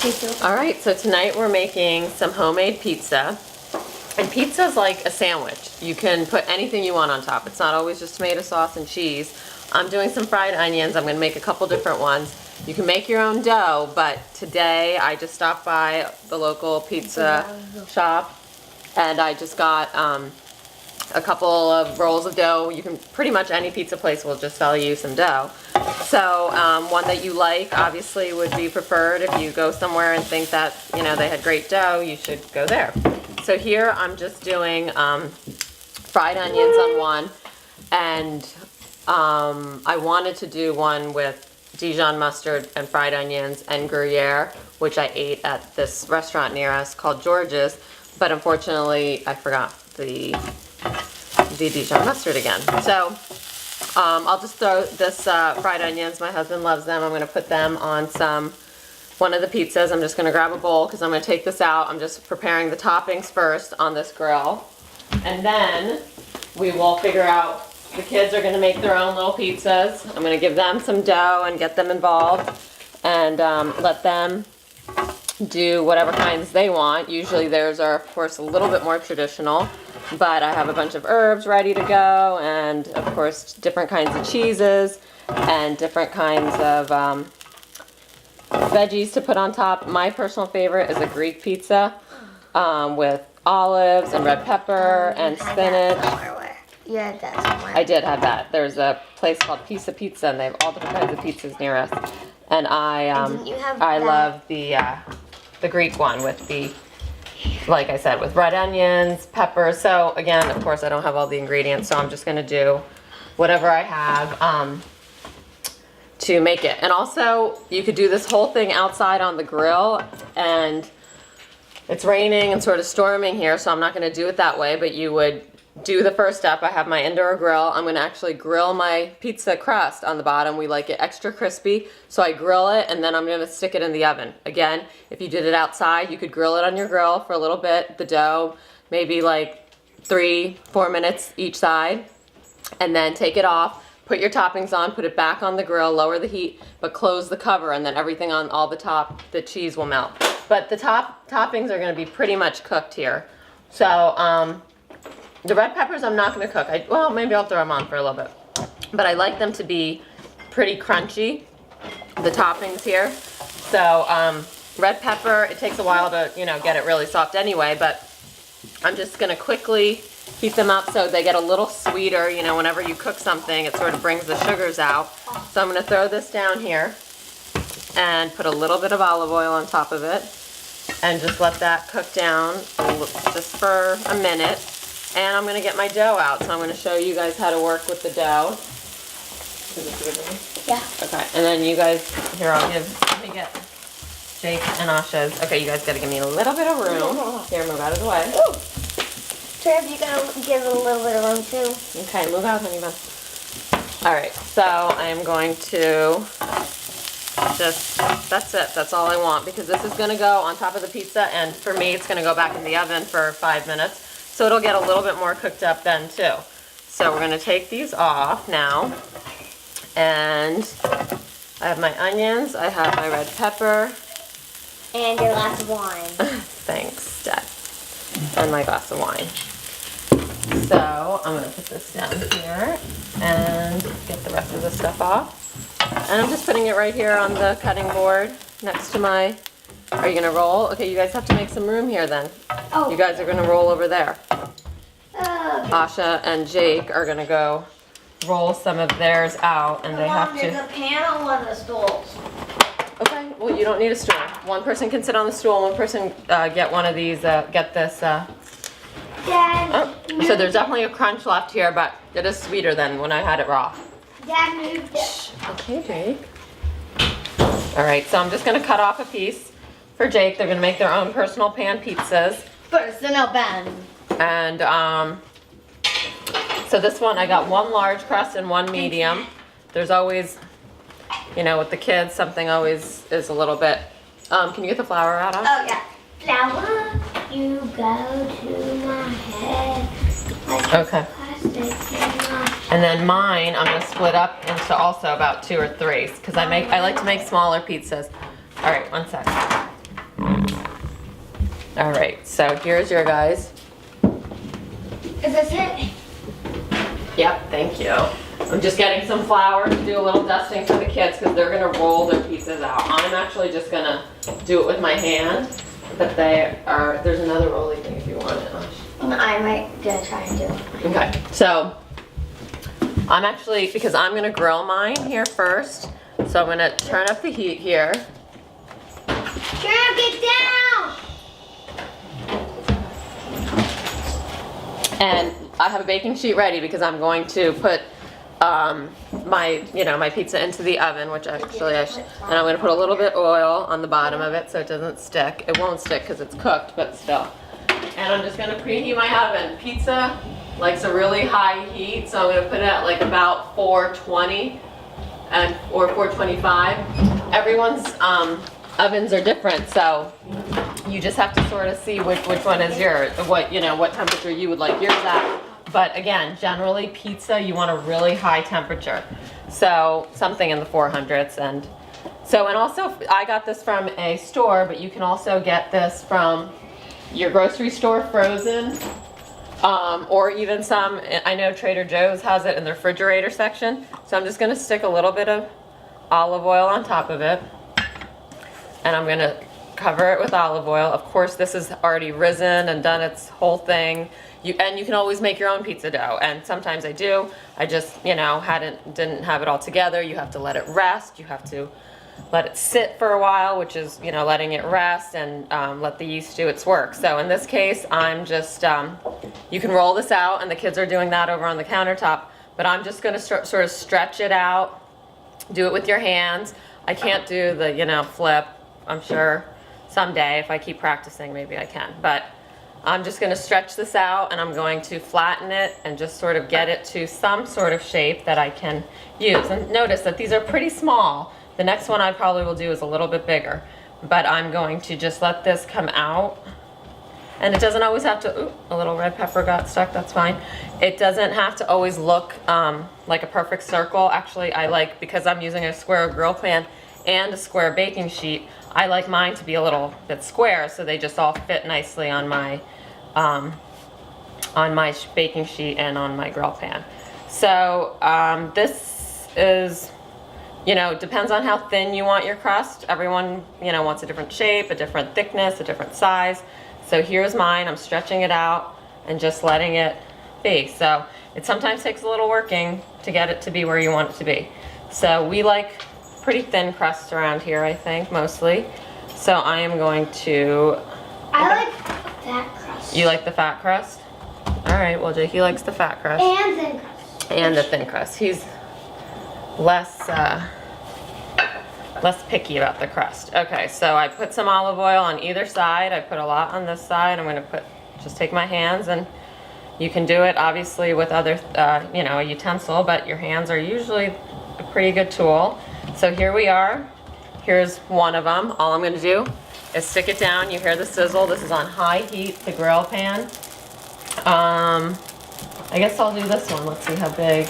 All right, so tonight we're making some homemade pizza. And pizza's like a sandwich. You can put anything you want on top. It's not always just tomato sauce and cheese. I'm doing some fried onions. I'm gonna make a couple different ones. You can make your own dough, but today I just stopped by the local pizza shop and I just got a couple of rolls of dough. You can, pretty much any pizza place will just sell you some dough. So one that you like obviously would be preferred. If you go somewhere and think that, you know, they had great dough, you should go there. So here I'm just doing fried onions on one, and I wanted to do one with Dijon mustard and fried onions and Gruyere, which I ate at this restaurant near us called George's, but unfortunately I forgot the Dijon mustard again. So I'll just throw this fried onions. My husband loves them. I'm going to put them on one of the pizzas. I'm just going to grab a bowl because I'm going to take this out. I'm just preparing the toppings first on this grill, and then we will figure out. The kids are going to make their own little pizzas. I'm going to give them some dough and get them involved and let them do whatever kinds they want. Usually theirs are, of course, a little bit more traditional, but I have a bunch of herbs ready to go, and of course different kinds of cheeses and different kinds of veggies to put on top. My personal favorite is a Greek pizza with olives and red pepper and spinach. You had that somewhere. I did have that. There's a place called Pizza Pizza, and they have all different kinds of pizzas near us. And I love the Greek one with the, like I said, with red onions, peppers. So again, of course, I don't have all the ingredients, so I'm just gonna do whatever I have to make it. And also, you could do this whole thing outside on the grill, and it's raining and sort of storming here, so I'm not gonna do it that way, but you would do the first step. I have my indoor grill. I'm going to actually grill my pizza crust on the bottom. We like it extra crispy, so I grill it and then I'm going to stick it in the oven. Again, if you did it outside, you could grill it on your grill for a little bit, the dough, maybe like 3-4 minutes each side, and then take it off, put your toppings on, put it back on the grill, lower the heat, but close the cover, and then everything on all the top, the cheese will melt. But the toppings are going to be pretty much cooked here. So the red peppers I'm not going to cook. Well, maybe I'll throw them on for a little bit. But I like them to be pretty crunchy, the toppings here. So red pepper, it takes a while to, you know, get it really soft anyway, but I'm just going to quickly heat them up so they get a little sweeter. You know, whenever you cook something, it sort of brings the sugars out. So I'm going to throw this down here and put a little bit of olive oil on top of it and just let that cook down just for a minute. And I'm going to get my dough out, so I'm going to show you guys how to work with the dough. Is this a good one? Yeah. Okay, and then you guys, here, let me get Jake and Asha's. Okay, you guys got to give me a little bit of room. Here, move out of the way. Ooh. Trev, you got to give it a little bit of room too. Okay, move out, honey bun. All right, so I'm going to that's it. That's all I want, because this is going to go on top of the pizza, and for me, it's going to go back in the oven for 5 minutes. So it'll get a little bit more cooked up then too. So we're going to take these off now. And I have my onions, I have my red pepper. And your glass of wine. Thanks, Dad. And my glass of wine. So I'm going to put this down here and get the rest of the stuff off. And I'm just putting it right here on the cutting board next to my... Are you going to roll? Okay, you guys have to make some room here then. Oh. You guys are going to roll over there. Asha and Jake are going to go roll some of theirs out, and they have to... There's a pan on one of the stools. Okay, well, you don't need a stool. One person can sit on the stool, one person get one of these, get this... Dad, so there's definitely a crunch left here, but it is sweeter than when I had it raw. Dad moved it. Okay, Jake. All right, so I'm just going to cut off a piece for Jake. They're going to make their own personal pan pizzas. Personal pan. And so this one, I got one large crust and one medium. There's always, you know, with the kids, something always is a little bit. Can you get the flour out of? Oh yeah. Flour, you go to my head. Like Okay. plastic in my And then mine, I'm gonna split up into also about 2 or 3 because I like to make smaller pizzas. All right, one sec. All right, so here's your guys. Is this it? Yep, thank you. I'm just getting some flour to do a little dusting for the kids because they're gonna roll their pizzas out. I'm actually just gonna do it with my hand, but there's another rolly thing if you want it. I might gonna try and do it. Okay, so I'm actually, because I'm gonna grill mine here first, so I'm gonna turn up the heat here. Girl, get down! And I have a baking sheet ready because I'm going to put my pizza into the oven, which actually and I'm going to put a little bit oil on the bottom of it so it doesn't stick. It won't stick because it's cooked, but still. And I'm just going to preheat my oven. Pizza likes a really high heat, so I'm going to put it at like about 420 or 425. Everyone's ovens are different, so you just have to sort of see which one is yours, what temperature you would like yours at. But again, generally pizza, you want a really high temperature. So something in the 400s. And also I got this from a store, but you can also get this from your grocery store frozen, or even some, I know Trader Joe's has it in the refrigerator section. So I'm just gonna stick a little bit of olive oil on top of it. And I'm gonna cover it with olive oil. Of course, this is already risen and done its whole thing. You can always make your own pizza dough, and sometimes I do. I just, didn't have it all together. You have to let it rest. You have to let it sit for a while, which is, letting it rest and let the yeast do its work. So in this case, I'm just, you can roll this out, and the kids are doing that over on the countertop, but I'm just gonna sort of stretch it out, do it with your hands. I can't do the, flip. I'm sure someday if I keep practicing, maybe I can, but I'm just gonna stretch this out and I'm going to flatten it and just sort of get it to some sort of shape that I can use. And notice that these are pretty small. The next one I probably will do is a little bit bigger, but I'm going to just let this come out. And it doesn't always have to, ooh, a little red pepper got stuck, that's fine. It doesn't have to always look like a perfect circle. Actually, because I'm using a square grill pan and a square baking sheet, I like mine to be a little bit square so they just all fit nicely on my baking sheet and on my grill pan. So this is, depends on how thin you want your crust. Everyone, wants a different shape, a different thickness, a different size. So here's mine. I'm stretching it out and just letting it be. So it sometimes takes a little working to get it to be where you want it to be. So we like pretty thin crust around here, I think, mostly. So I am going to... I like fat crust. You like the fat crust? All right, well, Jakey likes the fat crust. And thin crust. And the thin crust. He's less picky about the crust. Okay, so I put some olive oil on either side. I put a lot on this side. I'm gonna just take my hands, and you can do it obviously with other, a utensil, but your hands are usually a pretty good tool. So here we are. Here's one of them. All I'm going to do is stick it down. You hear the sizzle. This is on high heat, the grill pan. I guess I'll do this one. Let's see how big.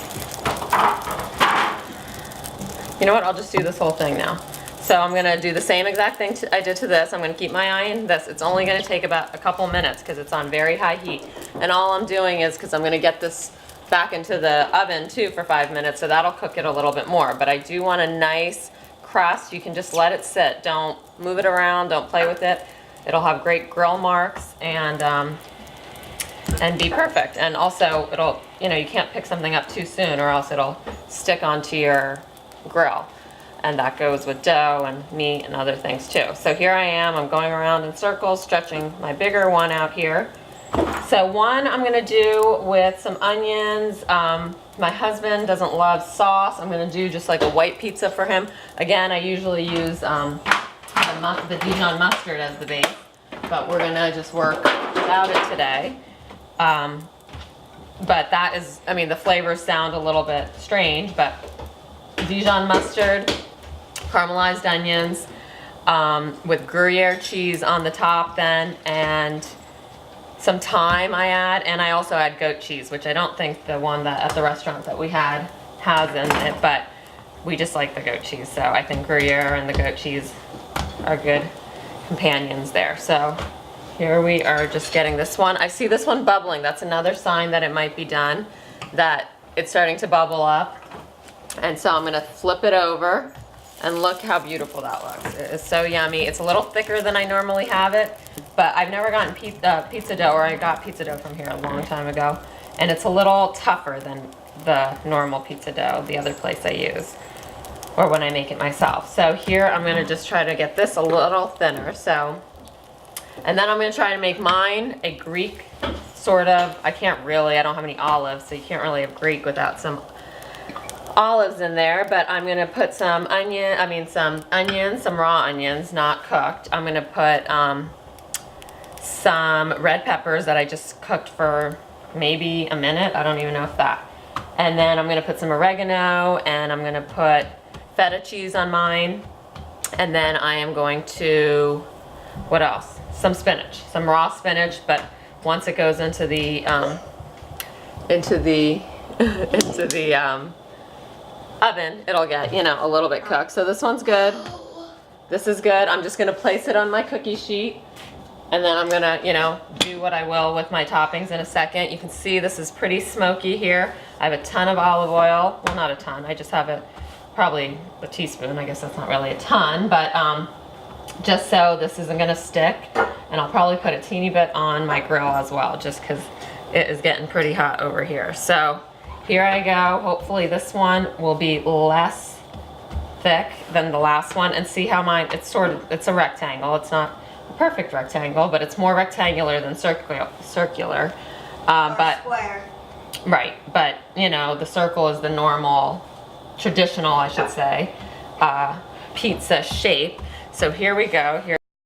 You know what? I'll just do this whole thing now. So I'm going to do the same exact thing I did to this. I'm going to keep my eye on this. It's only going to take about a couple minutes because it's on very high heat. And all I'm doing is, because I'm going to get this back into the oven too for 5 minutes, so that'll cook it a little bit more. But I do want a nice crust. You can just let it sit. Don't move it around. Don't play with it. It'll have great grill marks and be perfect. And also it'll, you can't pick something up too soon or else it'll stick onto your grill. And that goes with dough and meat and other things too. So here I am. I'm going around in circles, stretching my bigger one out here. So one I'm going to do with some onions. My husband doesn't love sauce. I'm going to do just like a white pizza for him. Again, I usually use the Dijon mustard as the base, but we're going to just work without it today. But that is, the flavors sound a little bit strange, but Dijon mustard, caramelized onions, with Gruyere cheese on the top then, and some thyme I add, and I also add goat cheese, which I don't think the one that at the restaurant that we had has in it, but we just like the goat cheese, so I think Gruyere and the goat cheese are good companions there. So here we are just getting this one. I see this one bubbling. That's another sign that it might be done, that it's starting to bubble up. And so I'm gonna flip it over, and look how beautiful that looks. It is so yummy. It's a little thicker than I normally have it, but I've never gotten pizza dough, or I got pizza dough from here a long time ago, and it's a little tougher than the normal pizza dough, the other place I use, or when I make it myself. So here I'm gonna just try to get this a little thinner. So, and then I'm gonna try to make mine a Greek sort of, I don't have any olives, so you can't really have Greek without some olives in there, but I'm gonna put some some raw onions, not cooked. I'm gonna put some red peppers that I just cooked for maybe a minute. I don't even know if that. And then I'm gonna put some oregano, and I'm gonna put feta cheese on mine. And then I am going to, what else? Some spinach, some raw spinach, but once it goes into the oven, it'll get, a little bit cooked. So this one's good. This is good. I'm just gonna place it on my cookie sheet, and then I'm gonna, do what I will with my toppings in a second. You can see this is pretty smoky here. I have a ton of olive oil. Well, not a ton. I just have probably a teaspoon. I guess that's not really a ton, but just so this isn't gonna stick. And I'll probably put a teeny bit on my grill as well, just because it is getting pretty hot over here. So here I go. Hopefully this one will be less thick than the last one, and see how mine, it's a rectangle. It's not a perfect rectangle, but it's more rectangular than circular. But square. Right, but the circle is the normal, traditional, I should say, pizza shape. So here we go. Here.